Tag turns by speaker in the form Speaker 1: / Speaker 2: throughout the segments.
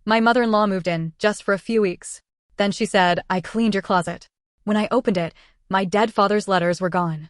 Speaker 1: My mother-in-law moved in, just for a few weeks. Then she said, I cleaned your closet. When I opened it, my dead father's letters were gone.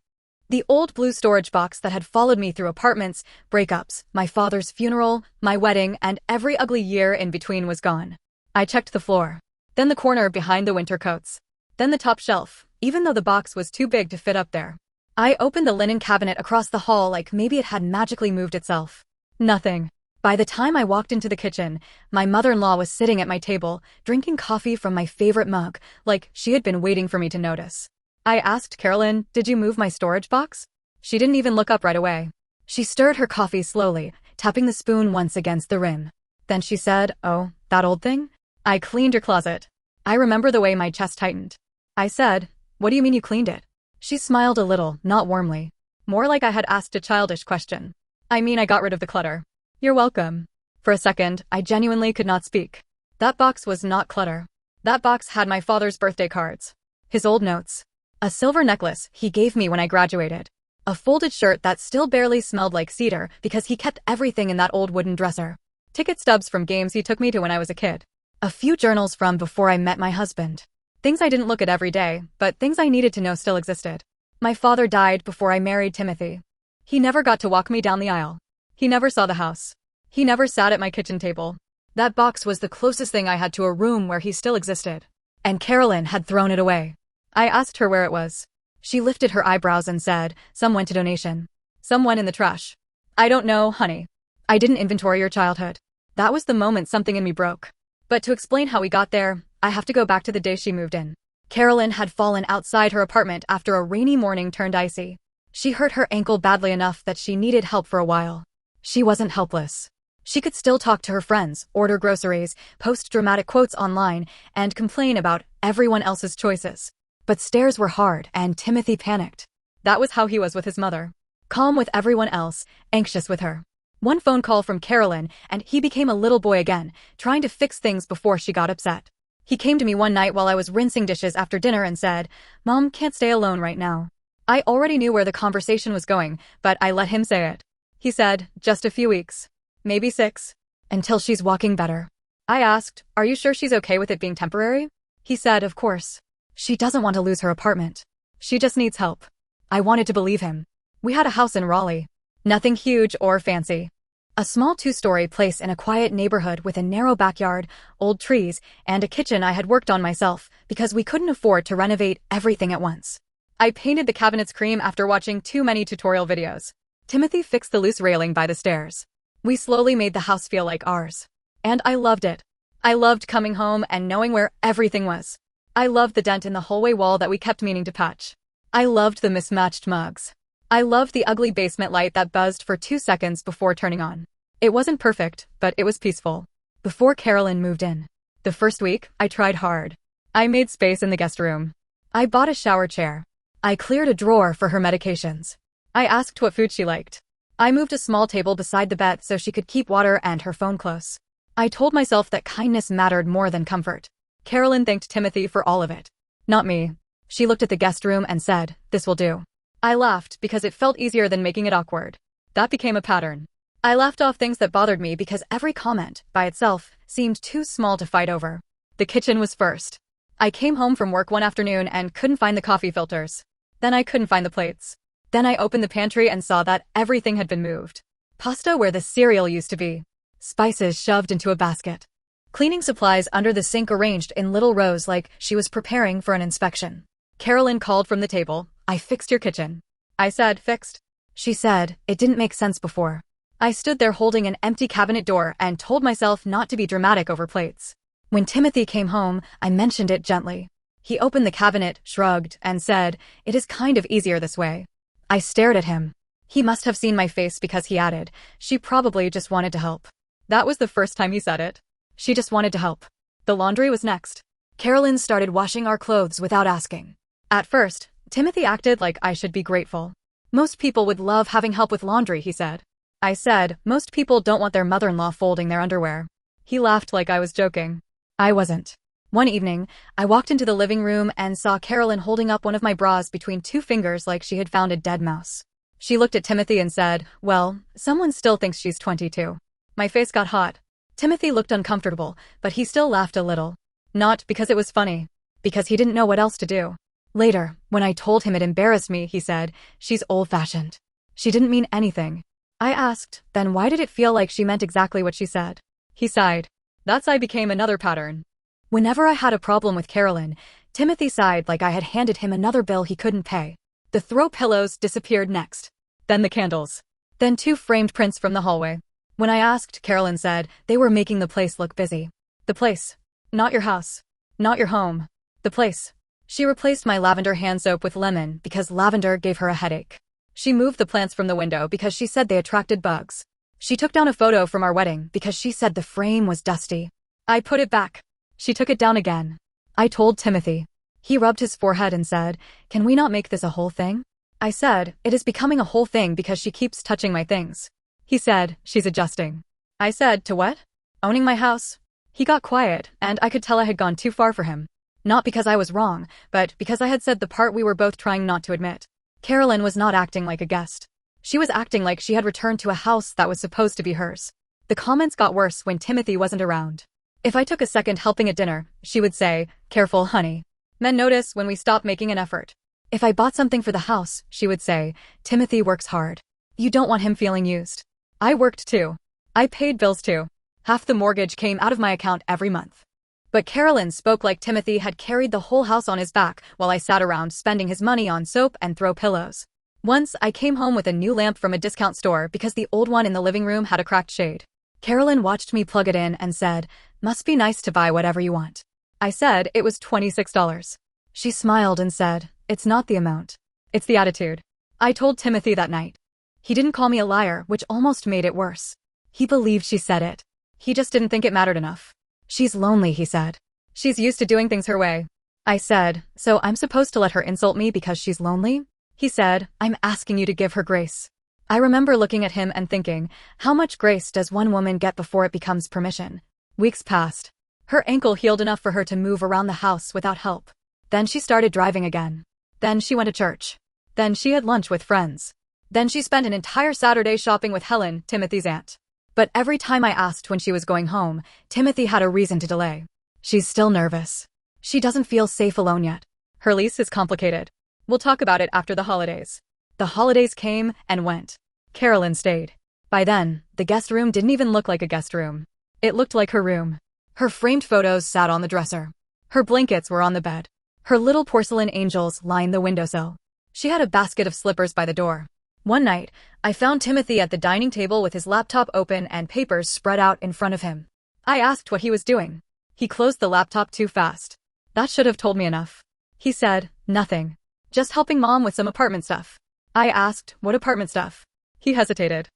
Speaker 1: The old blue storage box that had followed me through apartments, breakups, my father's funeral, my wedding, and every ugly year in between was gone. I checked the floor. Then the corner behind the winter coats. Then the top shelf, even though the box was too big to fit up there. I opened the linen cabinet across the hall like maybe it had magically moved itself. Nothing. By the time I walked into the kitchen, my mother-in-law was sitting at my table, drinking coffee from my favorite mug, like she had been waiting for me to notice. I asked Carolyn, did you move my storage box? She didn't even look up right away. She stirred her coffee slowly, tapping the spoon once against the rim. Then she said, oh, that old thing? I cleaned your closet. I remember the way my chest tightened. I said, what do you mean you cleaned it? She smiled a little, not warmly. More like I had asked a childish question. I mean, I got rid of the clutter. You're welcome. For a second, I genuinely could not speak. That box was not clutter. That box had my father's birthday cards. His old notes. A silver necklace he gave me when I graduated. A folded shirt that still barely smelled like cedar because he kept everything in that old wooden dresser. Ticket stubs from games he took me to when I was a kid. A few journals from before I met my husband. Things I didn't look at every day, but things I needed to know still existed. My father died before I married Timothy. He never got to walk me down the aisle. He never saw the house. He never sat at my kitchen table. That box was the closest thing I had to a room where he still existed. And Carolyn had thrown it away. I asked her where it was. She lifted her eyebrows and said, some went to donation. Some went in the trash. I don't know, honey. I didn't inventory your childhood. That was the moment something in me broke. But to explain how we got there, I have to go back to the day she moved in. Carolyn had fallen outside her apartment after a rainy morning turned icy. She hurt her ankle badly enough that she needed help for a while. She wasn't helpless. She could still talk to her friends, order groceries, post dramatic quotes online, and complain about everyone else's choices. But stairs were hard, and Timothy panicked. That was how he was with his mother. Calm with everyone else, anxious with her. One phone call from Carolyn, and he became a little boy again, trying to fix things before she got upset. He came to me one night while I was rinsing dishes after dinner and said, Mom can't stay alone right now. I already knew where the conversation was going, but I let him say it. He said, just a few weeks. Maybe 6. Until she's walking better. I asked, are you sure she's okay with it being temporary? He said, of course. She doesn't want to lose her apartment. She just needs help. I wanted to believe him. We had a house in Raleigh. Nothing huge or fancy. A small 2-story place in a quiet neighborhood with a narrow backyard, old trees, and a kitchen I had worked on myself because we couldn't afford to renovate everything at once. I painted the cabinets cream after watching too many tutorial videos. Timothy fixed the loose railing by the stairs. We slowly made the house feel like ours. And I loved it. I loved coming home and knowing where everything was. I loved the dent in the hallway wall that we kept meaning to patch. I loved the mismatched mugs. I loved the ugly basement light that buzzed for 2 seconds before turning on. It wasn't perfect, but it was peaceful. Before Carolyn moved in. The first week, I tried hard. I made space in the guest room. I bought a shower chair. I cleared a drawer for her medications. I asked what food she liked. I moved a small table beside the bed so she could keep water and her phone close. I told myself that kindness mattered more than comfort. Carolyn thanked Timothy for all of it. Not me. She looked at the guest room and said, this will do. I laughed because it felt easier than making it awkward. That became a pattern. I laughed off things that bothered me because every comment, by itself, seemed too small to fight over. The kitchen was first. I came home from work one afternoon and couldn't find the coffee filters. Then I couldn't find the plates. Then I opened the pantry and saw that everything had been moved. Pasta where the cereal used to be. Spices shoved into a basket. Cleaning supplies under the sink arranged in little rows like she was preparing for an inspection. Carolyn called from the table, I fixed your kitchen. I said, fixed? She said, it didn't make sense before. I stood there holding an empty cabinet door and told myself not to be dramatic over plates. When Timothy came home, I mentioned it gently. He opened the cabinet, shrugged, and said, it is kind of easier this way. I stared at him. He must have seen my face because he added, she probably just wanted to help. That was the first time he said it. She just wanted to help. The laundry was next. Carolyn started washing our clothes without asking. At first, Timothy acted like I should be grateful. Most people would love having help with laundry, he said. I said, most people don't want their mother-in-law folding their underwear. He laughed like I was joking. I wasn't. One evening, I walked into the living room and saw Carolyn holding up one of my bras between 2 fingers like she had found a dead mouse. She looked at Timothy and said, well, someone still thinks she's 22. My face got hot. Timothy looked uncomfortable, but he still laughed a little. Not because it was funny. Because he didn't know what else to do. Later, when I told him it embarrassed me, he said, "She's old-fashioned. She didn't mean anything." I asked, "Then why did it feel like she meant exactly what she said?" He sighed. That's I became another pattern. Whenever I had a problem with Carolyn, Timothy sighed like I had handed him another bill he couldn't pay. The throw pillows disappeared next. Then the candles. Then 2 framed prints from the hallway. When I asked, Carolyn said, they were making the place look busy. The place. Not your house. Not your home. The place. She replaced my lavender hand soap with lemon because lavender gave her a headache. She moved the plants from the window because she said they attracted bugs. She took down a photo from our wedding because she said the frame was dusty. I put it back. She took it down again. I told Timothy. He rubbed his forehead and said, "Can we not make this a whole thing?" I said, "It is becoming a whole thing because she keeps touching my things." He said, "She's adjusting." I said, "To what?" "Owning my house." He got quiet, and I could tell I had gone too far for him. Not because I was wrong, but because I had said the part we were both trying not to admit. Carolyn was not acting like a guest. She was acting like she had returned to a house that was supposed to be hers. The comments got worse when Timothy wasn't around. If I took a second helping at dinner, she would say, "Careful, honey." Men notice when we stop making an effort. If I bought something for the house, she would say, "Timothy works hard. You don't want him feeling used." I worked too. I paid bills too. Half the mortgage came out of my account every month. But Carolyn spoke like Timothy had carried the whole house on his back while I sat around spending his money on soap and throw pillows. Once, I came home with a new lamp from a discount store because the old one in the living room had a cracked shade. Carolyn watched me plug it in and said, "Must be nice to buy whatever you want." I said it was $26. She smiled and said, "It's not the amount. It's the attitude." I told Timothy that night. He didn't call me a liar, which almost made it worse. He believed she said it. He just didn't think it mattered enough. "She's lonely," he said. "She's used to doing things her way." I said, "So I'm supposed to let her insult me because she's lonely?" He said, "I'm asking you to give her grace." I remember looking at him and thinking, how much grace does one woman get before it becomes permission? Weeks passed. Her ankle healed enough for her to move around the house without help. Then she started driving again. Then she went to church. Then she had lunch with friends. Then she spent an entire Saturday shopping with Helen, Timothy's aunt. But every time I asked when she was going home, Timothy had a reason to delay. "She's still nervous. She doesn't feel safe alone yet. Her lease is complicated. We'll talk about it after the holidays." The holidays came and went. Carolyn stayed. By then, the guest room didn't even look like a guest room. It looked like her room. Her framed photos sat on the dresser. Her blankets were on the bed. Her little porcelain angels lined the windowsill. She had a basket of slippers by the door. One night, I found Timothy at the dining table with his laptop open and papers spread out in front of him. I asked what he was doing. He closed the laptop too fast. That should have told me enough. He said, "Nothing. Just helping Mom with some apartment stuff." I asked, "What apartment stuff?" He hesitated.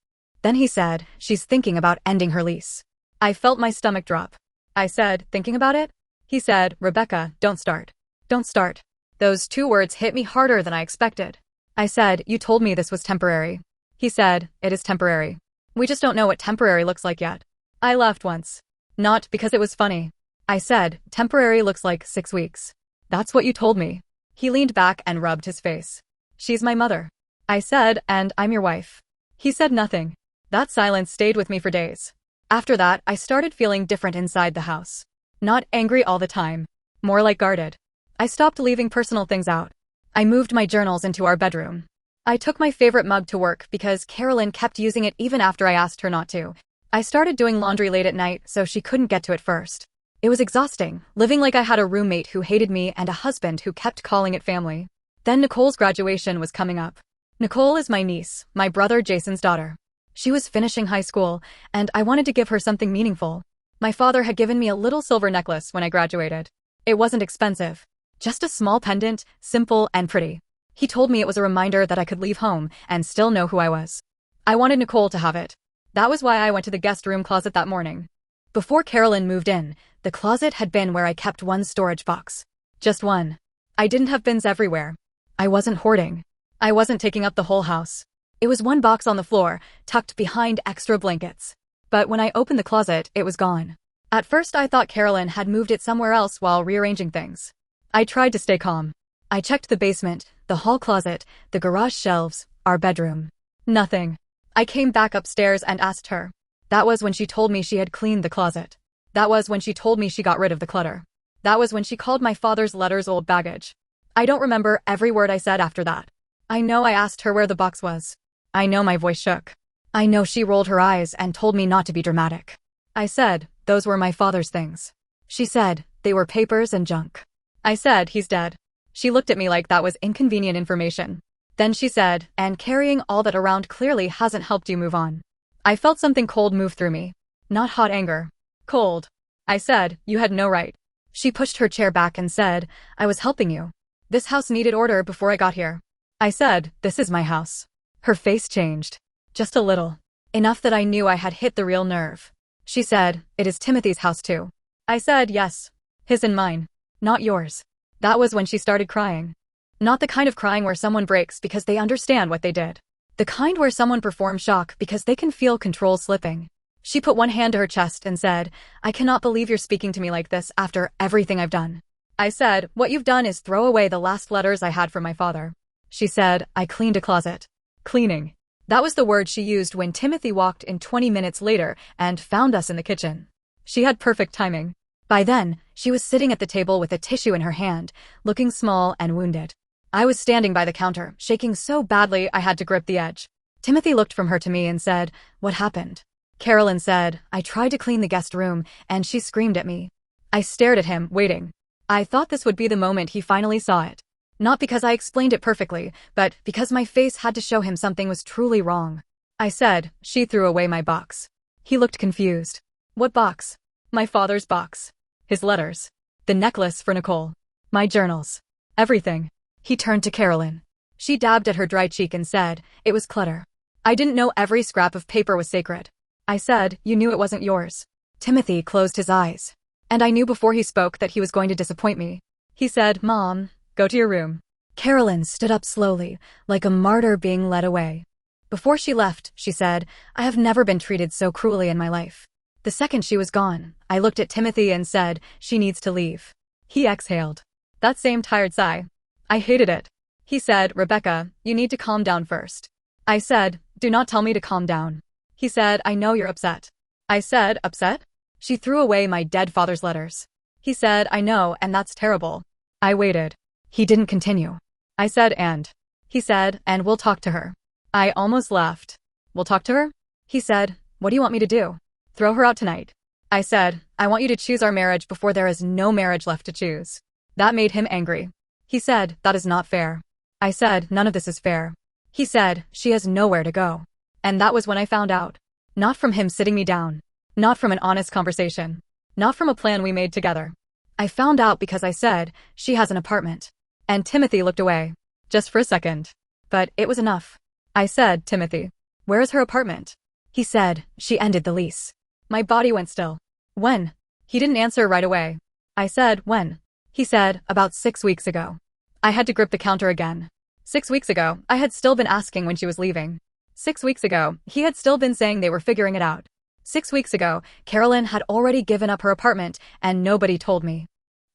Speaker 1: Then he said, "She's thinking about ending her lease." I felt my stomach drop. I said, "Thinking about it?" He said, "Rebecca, don't start. Don't start." Those 2 words hit me harder than I expected. I said, "You told me this was temporary." He said, "It is temporary. We just don't know what temporary looks like yet." I laughed once. Not because it was funny. I said, "Temporary looks like 6 weeks. That's what you told me." He leaned back and rubbed his face. "She's my mother." I said, "And I'm your wife." He said nothing. That silence stayed with me for days. After that, I started feeling different inside the house. Not angry all the time. More like guarded. I stopped leaving personal things out. I moved my journals into our bedroom. I took my favorite mug to work because Carolyn kept using it even after I asked her not to. I started doing laundry late at night so she couldn't get to it first. It was exhausting, living like I had a roommate who hated me and a husband who kept calling it family. Then Nicole's graduation was coming up. Nicole is my niece, my brother Jason's daughter. She was finishing high school, and I wanted to give her something meaningful. My father had given me a little silver necklace when I graduated. It wasn't expensive. Just a small pendant, simple and pretty. He told me it was a reminder that I could leave home and still know who I was. I wanted Nicole to have it. That was why I went to the guest room closet that morning. Before Carolyn moved in, the closet had been where I kept one storage box. Just one. I didn't have bins everywhere. I wasn't hoarding. I wasn't taking up the whole house. It was one box on the floor, tucked behind extra blankets. But when I opened the closet, it was gone. At first I thought Carolyn had moved it somewhere else while rearranging things. I tried to stay calm. I checked the basement, the hall closet, the garage shelves, our bedroom. Nothing. I came back upstairs and asked her, That was when she told me she had cleaned the closet. That was when she told me she got rid of the clutter. That was when she called my father's letters old baggage. I don't remember every word I said after that. I know I asked her where the box was. I know my voice shook. I know she rolled her eyes and told me not to be dramatic. I said, those were my father's things. She said, they were papers and junk. I said, he's dead. She looked at me like that was inconvenient information. Then she said, and carrying all that around clearly hasn't helped you move on. I felt something cold move through me. Not hot anger. Cold. I said, you had no right. She pushed her chair back and said, I was helping you. This house needed order before I got here. I said, this is my house. Her face changed. Just a little. Enough that I knew I had hit the real nerve. She said, it is Timothy's house too. I said, yes. His and mine. Not yours. That was when she started crying. Not the kind of crying where someone breaks because they understand what they did. The kind where someone performs shock because they can feel control slipping. She put one hand to her chest and said, I cannot believe you're speaking to me like this after everything I've done. I said, what you've done is throw away the last letters I had from my father. She said, I cleaned a closet. Cleaning. That was the word she used when Timothy walked in 20 minutes later and found us in the kitchen. She had perfect timing. By then, she was sitting at the table with a tissue in her hand, looking small and wounded. I was standing by the counter, shaking so badly I had to grip the edge. Timothy looked from her to me and said, what happened? Carolyn said, I tried to clean the guest room, and she screamed at me. I stared at him, waiting. I thought this would be the moment he finally saw it. Not because I explained it perfectly, but because my face had to show him something was truly wrong. I said, she threw away my box. He looked confused. What box? My father's box. His letters. The necklace for Nicole. My journals. Everything. He turned to Carolyn. She dabbed at her dry cheek and said, it was clutter. I didn't know every scrap of paper was sacred. I said, you knew it wasn't yours. Timothy closed his eyes. And I knew before he spoke that he was going to disappoint me. He said, Mom, go to your room. Carolyn stood up slowly, like a martyr being led away. Before she left, she said, I have never been treated so cruelly in my life. The second she was gone, I looked at Timothy and said, she needs to leave. He exhaled. That same tired sigh. I hated it. He said, Rebecca, you need to calm down first. I said, do not tell me to calm down. He said, I know you're upset. I said, upset? She threw away my dead father's letters. He said, I know, and that's terrible. I waited. He didn't continue. I said, and. He said, and we'll talk to her. I almost laughed. We'll talk to her? He said, what do you want me to do? Throw her out tonight. I said, I want you to choose our marriage before there is no marriage left to choose. That made him angry. He said, that is not fair. I said, none of this is fair. He said, she has nowhere to go. And that was when I found out. Not from him sitting me down. Not from an honest conversation. Not from a plan we made together. I found out because I said, she has an apartment. And Timothy looked away. Just for a second. But it was enough. I said, Timothy, where is her apartment? He said, she ended the lease. My body went still. When? He didn't answer right away. I said, when? He said, about 6 weeks ago. I had to grip the counter again. 6 weeks ago, I had still been asking when she was leaving. 6 weeks ago, he had still been saying they were figuring it out. 6 weeks ago, Carolyn had already given up her apartment, and nobody told me.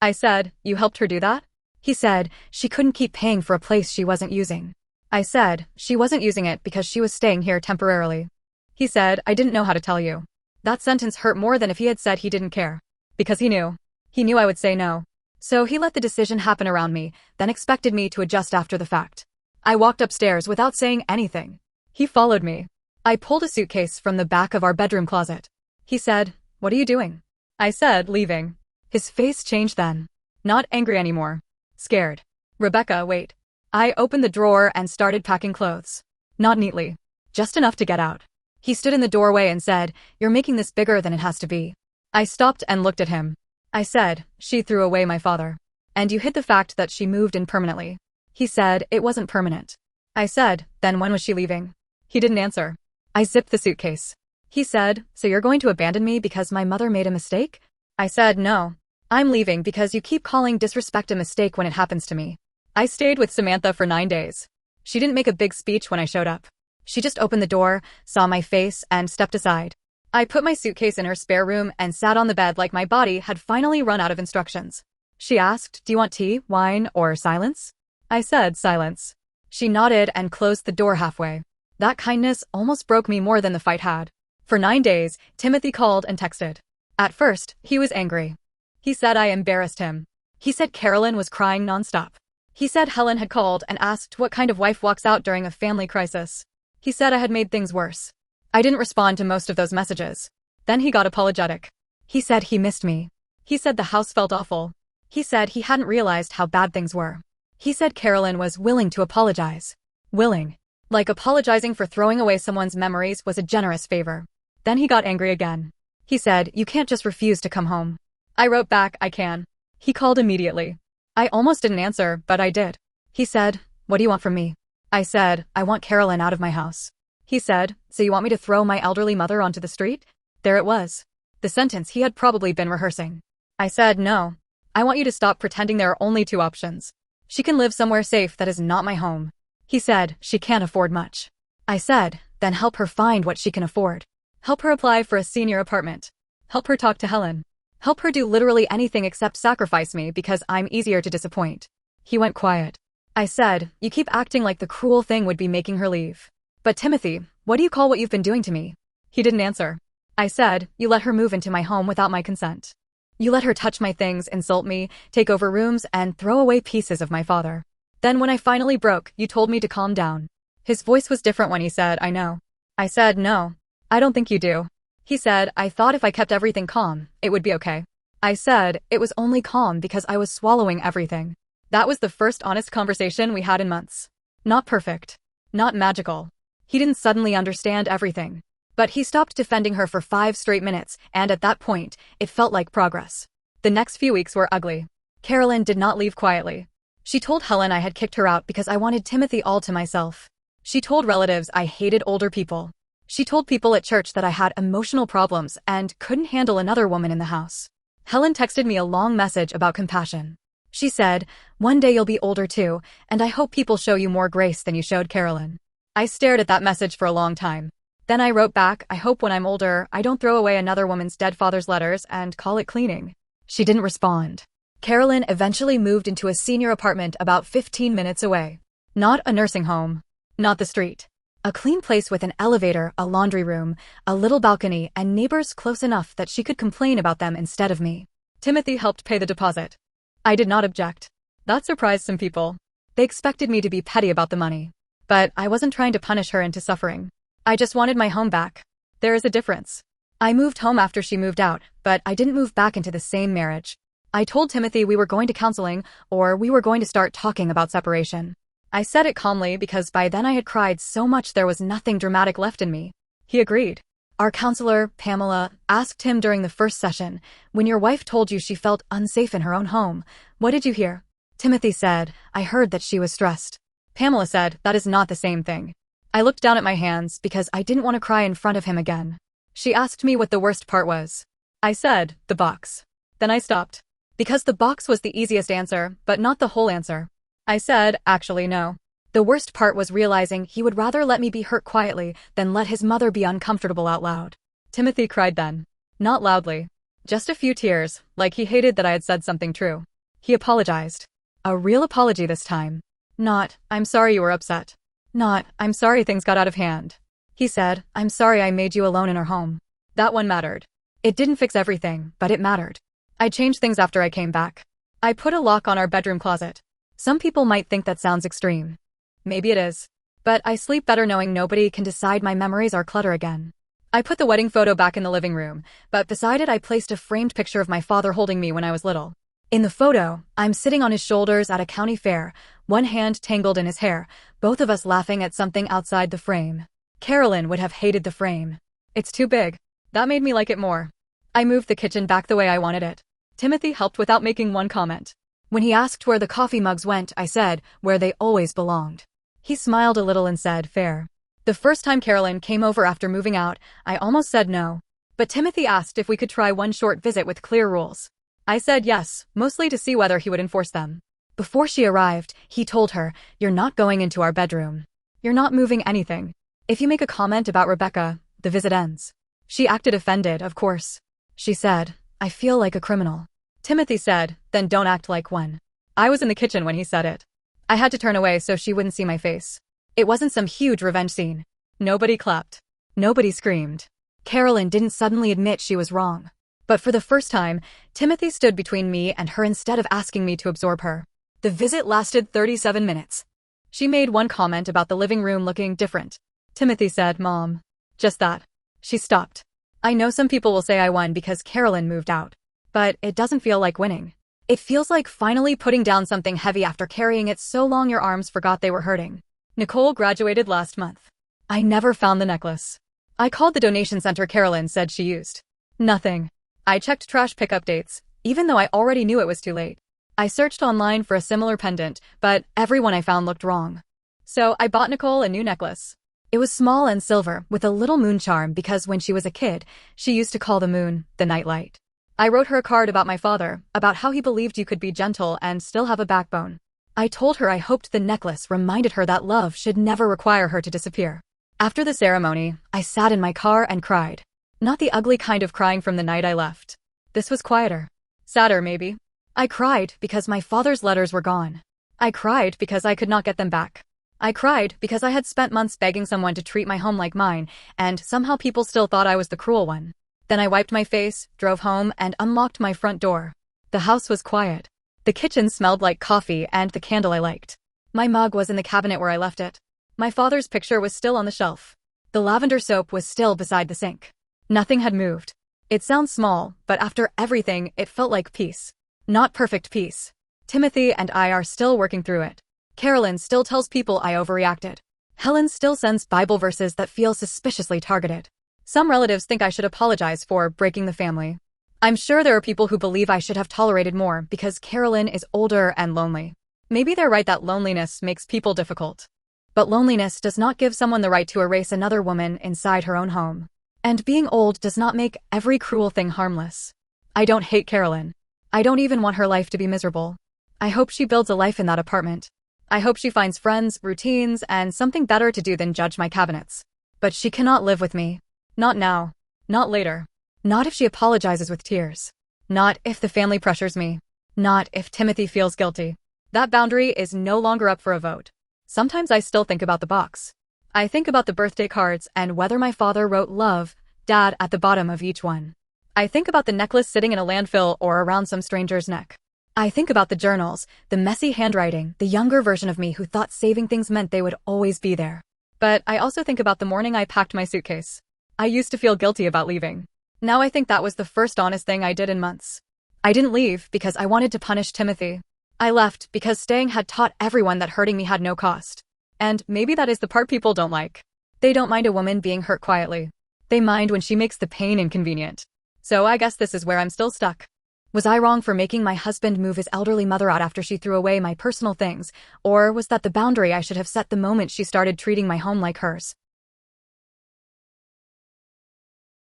Speaker 1: I said, you helped her do that? He said, she couldn't keep paying for a place she wasn't using. I said, she wasn't using it because she was staying here temporarily. He said, I didn't know how to tell you. That sentence hurt more than if he had said he didn't care. Because he knew. He knew I would say no. So he let the decision happen around me, then expected me to adjust after the fact. I walked upstairs without saying anything. He followed me. I pulled a suitcase from the back of our bedroom closet. He said, what are you doing? I said, leaving. His face changed then. Not angry anymore. Scared. Rebecca, wait. I opened the drawer and started packing clothes. Not neatly. Just enough to get out. He stood in the doorway and said, you're making this bigger than it has to be. I stopped and looked at him. I said, she threw away my father. And you hid the fact that she moved in permanently. He said, it wasn't permanent. I said, then when was she leaving? He didn't answer. I zipped the suitcase. He said, so you're going to abandon me because my mother made a mistake? I said, no. I'm leaving because you keep calling disrespect a mistake when it happens to me. I stayed with Samantha for 9 days. She didn't make a big speech when I showed up. She just opened the door, saw my face, and stepped aside. I put my suitcase in her spare room and sat on the bed like my body had finally run out of instructions. She asked, do you want tea, wine, or silence? I said, silence. She nodded and closed the door halfway. That kindness almost broke me more than the fight had. For 9 days, Timothy called and texted. At first, he was angry. He said I embarrassed him. He said Carolyn was crying nonstop. He said Helen had called and asked what kind of wife walks out during a family crisis. He said I had made things worse. I didn't respond to most of those messages. Then he got apologetic. He said he missed me. He said the house felt awful. He said he hadn't realized how bad things were. He said Carolyn was willing to apologize. Willing. Like apologizing for throwing away someone's memories was a generous favor. Then he got angry again. He said, you can't just refuse to come home. I wrote back, I can. He called immediately. I almost didn't answer, but I did. He said, what do you want from me? I said, I want Carolyn out of my house. He said, so you want me to throw my elderly mother onto the street? There it was. The sentence he had probably been rehearsing. I said, no. I want you to stop pretending there are only 2 options. She can live somewhere safe that is not my home. He said, she can't afford much. I said, then help her find what she can afford. Help her apply for a senior apartment. Help her talk to Helen. Help her do literally anything except sacrifice me because I'm easier to disappoint. He went quiet. I said, you keep acting like the cruel thing would be making her leave. But Timothy, what do you call what you've been doing to me? He didn't answer. I said, you let her move into my home without my consent. You let her touch my things, insult me, take over rooms, and throw away pieces of my father. Then when I finally broke, you told me to calm down. His voice was different when he said, I know. I said, no. I don't think you do. He said, I thought if I kept everything calm, it would be okay. I said, it was only calm because I was swallowing everything. That was the first honest conversation we had in months. Not perfect. Not magical. He didn't suddenly understand everything. But he stopped defending her for 5 straight minutes, and at that point, it felt like progress. The next few weeks were ugly. Carolyn did not leave quietly. She told Helen I had kicked her out because I wanted Timothy all to myself. She told relatives I hated older people. She told people at church that I had emotional problems and couldn't handle another woman in the house. Helen texted me a long message about compassion. She said, one day you'll be older too, and I hope people show you more grace than you showed Carolyn. I stared at that message for a long time. Then I wrote back, I hope when I'm older, I don't throw away another woman's dead father's letters and call it cleaning. She didn't respond. Carolyn eventually moved into a senior apartment about 15 minutes away. Not a nursing home. Not the street. A clean place with an elevator, a laundry room, a little balcony, and neighbors close enough that she could complain about them instead of me. Timothy helped pay the deposit. I did not object. That surprised some people. They expected me to be petty about the money. But I wasn't trying to punish her into suffering. I just wanted my home back. There is a difference. I moved home after she moved out, but I didn't move back into the same marriage. I told Timothy we were going to counseling, or we were going to start talking about separation. I said it calmly because by then I had cried so much there was nothing dramatic left in me. He agreed. Our counselor, Pamela, asked him during the first session, when your wife told you she felt unsafe in her own home, what did you hear? Timothy said, I heard that she was stressed. Pamela said, that is not the same thing. I looked down at my hands because I didn't want to cry in front of him again. She asked me what the worst part was. I said, the box. Then I stopped. Because the box was the easiest answer, but not the whole answer. I said, actually no. The worst part was realizing he would rather let me be hurt quietly than let his mother be uncomfortable out loud. Timothy cried then. Not loudly. Just a few tears, like he hated that I had said something true. He apologized. A real apology this time. Not, I'm sorry you were upset. Not, I'm sorry things got out of hand. He said, I'm sorry I made you alone in our home. That one mattered. It didn't fix everything, but it mattered. I changed things after I came back. I put a lock on our bedroom closet. Some people might think that sounds extreme. Maybe it is. But I sleep better knowing nobody can decide my memories are clutter again. I put the wedding photo back in the living room, but beside it I placed a framed picture of my father holding me when I was little. In the photo, I'm sitting on his shoulders at a county fair, one hand tangled in his hair, both of us laughing at something outside the frame. Carolyn would have hated the frame. It's too big. That made me like it more. I moved the kitchen back the way I wanted it. Timothy helped without making one comment. When he asked where the coffee mugs went, I said, where they always belonged. He smiled a little and said, fair. The first time Carolyn came over after moving out, I almost said no. But Timothy asked if we could try one short visit with clear rules. I said yes, mostly to see whether he would enforce them. Before she arrived, he told her, you're not going into our bedroom. You're not moving anything. If you make a comment about Rebecca, the visit ends. She acted offended, of course. She said, I feel like a criminal. Timothy said, then don't act like one. I was in the kitchen when he said it. I had to turn away so she wouldn't see my face. It wasn't some huge revenge scene. Nobody clapped. Nobody screamed. Carolyn didn't suddenly admit she was wrong. But for the first time, Timothy stood between me and her instead of asking me to absorb her. The visit lasted 37 minutes. She made one comment about the living room looking different. Timothy said, "Mom." Just that. She stopped. I know some people will say I won because Carolyn moved out. But it doesn't feel like winning. It feels like finally putting down something heavy after carrying it so long your arms forgot they were hurting. Nicole graduated last month. I never found the necklace. I called the donation center Carolyn said she used. Nothing. I checked trash pickup dates, even though I already knew it was too late. I searched online for a similar pendant, but everyone I found looked wrong. So I bought Nicole a new necklace. It was small and silver, with a little moon charm because when she was a kid, she used to call the moon the nightlight. I wrote her a card about my father, about how he believed you could be gentle and still have a backbone. I told her I hoped the necklace reminded her that love should never require her to disappear. After the ceremony, I sat in my car and cried. Not the ugly kind of crying from the night I left. This was quieter. Sadder, maybe. I cried because my father's letters were gone. I cried because I could not get them back. I cried because I had spent months begging someone to treat my home like mine, and somehow people still thought I was the cruel one. Then I wiped my face, drove home, and unlocked my front door. The house was quiet. The kitchen smelled like coffee and the candle I liked. My mug was in the cabinet where I left it. My father's picture was still on the shelf. The lavender soap was still beside the sink. Nothing had moved. It sounds small, but after everything, it felt like peace. Not perfect peace. Timothy and I are still working through it. Carolyn still tells people I overreacted. Helen still sends Bible verses that feel suspiciously targeted. Some relatives think I should apologize for breaking the family. I'm sure there are people who believe I should have tolerated more because Carolyn is older and lonely. Maybe they're right that loneliness makes people difficult. But loneliness does not give someone the right to erase another woman inside her own home. And being old does not make every cruel thing harmless. I don't hate Carolyn. I don't even want her life to be miserable. I hope she builds a life in that apartment. I hope she finds friends, routines, and something better to do than judge my cabinets. But she cannot live with me. Not now. Not later. Not if she apologizes with tears. Not if the family pressures me. Not if Timothy feels guilty. That boundary is no longer up for a vote. Sometimes I still think about the box. I think about the birthday cards and whether my father wrote love, Dad at the bottom of each one. I think about the necklace sitting in a landfill or around some stranger's neck. I think about the journals, the messy handwriting, the younger version of me who thought saving things meant they would always be there. But I also think about the morning I packed my suitcase. I used to feel guilty about leaving. Now I think that was the first honest thing I did in months. I didn't leave because I wanted to punish Timothy. I left because staying had taught everyone that hurting me had no cost. And maybe that is the part people don't like. They don't mind a woman being hurt quietly. They mind when she makes the pain inconvenient. So I guess this is where I'm still stuck. Was I wrong for making my husband move his elderly mother out after she threw away my personal things, or was that the boundary I should have set the moment she started treating my home like hers?